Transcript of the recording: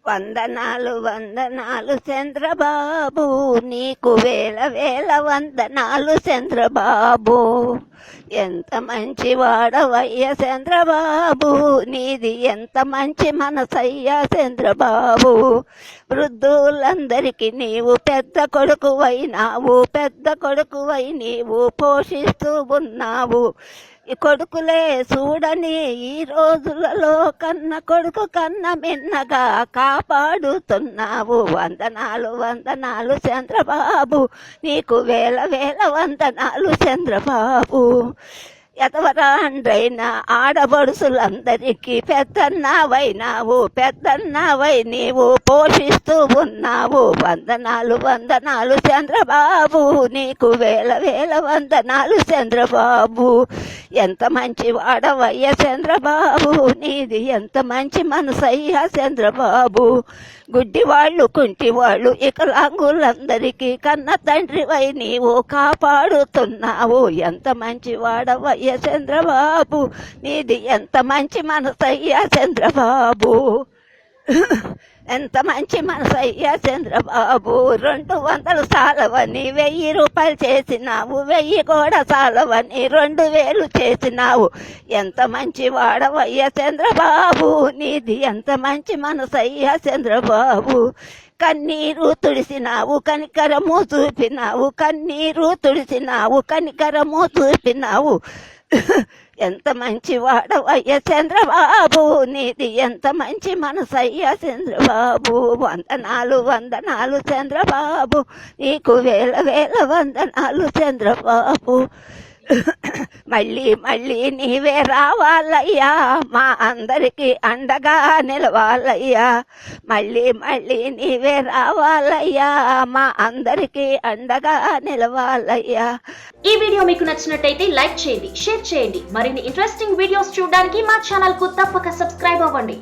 వందనాలు వందనాలు చంద్రబాబు, నీకు వేల వేల వందనాలు చంద్రబాబు. ఎంత మంచి వాడవయ్య చంద్రబాబు, నీది ఎంత మంచి మనసయ్య చంద్రబాబు. వృద్ధులందరికీ నీవు పెద్ద కొడుకువైనావు, పెద్ద కొడుకువై నీవు పోషిస్తూ ఉన్నావు. ఈ కొడుకులే చూడని ఈ రోజులలో కన్న కొడుకు కన్న మిన్నగా కాపాడుతున్నావు. వందనాలు వందనాలు చంద్రబాబు, నీకు వేల వేల వందనాలు చంద్రబాబు. ఎతవరాండ్రైన ఆడబడుసులందరికీ పెద్దన్నావైనావు, పెద్దన్నావై నీవు పోషిస్తూ ఉన్నావు. వందనాలు వందనాలు చంద్రబాబు, నీకు వేల వేల వందనాలు చంద్రబాబు. ఎంత మంచి వాడవయ్య చంద్రబాబు, నీది ఎంత మంచి మనసయ్య చంద్రబాబు. గుడ్డివాళ్ళు కుంటివాళ్ళు వికలాంగులందరికీ కన్న తండ్రివై నీవు కాపాడుతున్నావు. ఎంత మంచి వాడవయ్య చంద్రబాబు, నీది ఎంత మంచి మనసయ్య చంద్రబాబు. ఎంత మంచి మనసయ్య చంద్రబాబు. 200 సాలవని 1000 రూపాయలు చేసినావు, 1000 కూడా సాలవని 2000 చేసినావు. ఎంత మంచి వాడవయ్య చంద్రబాబు, నీది ఎంత మంచి మనసయ్య చంద్రబాబు. కన్నీరు తుడిసినావు, కనికరము చూపినావు, కన్నీరు తుడిసినావు, కనికరము చూపినావు. ఎంత మంచి వాడవయ్య చంద్రబాబు, నీది ఎంత మంచి మనసయ్య చంద్రబాబు. వందనాలు వందనాలు చంద్రబాబు, నీకు వేల వేల వందనాలు చంద్రబాబు. మళ్ళీ మళ్ళీ నీవే రావాలయ్యా, మా అందరికీ అండగా నిలవాలయ్యా. మళ్ళీ మళ్ళీ నీవే రావాలయ్యా, మా అందరికీ అండగా నిలవాలయ్యా. ఈ వీడియో మీకు నచ్చినట్టయితే లైక్ చేయండి, షేర్ చేయండి. మరిన్ని ఇంట్రెస్టింగ్ వీడియోస్ చూడడానికి మా ఛానల్ కు తప్పక సబ్స్క్రైబ్ అవ్వండి.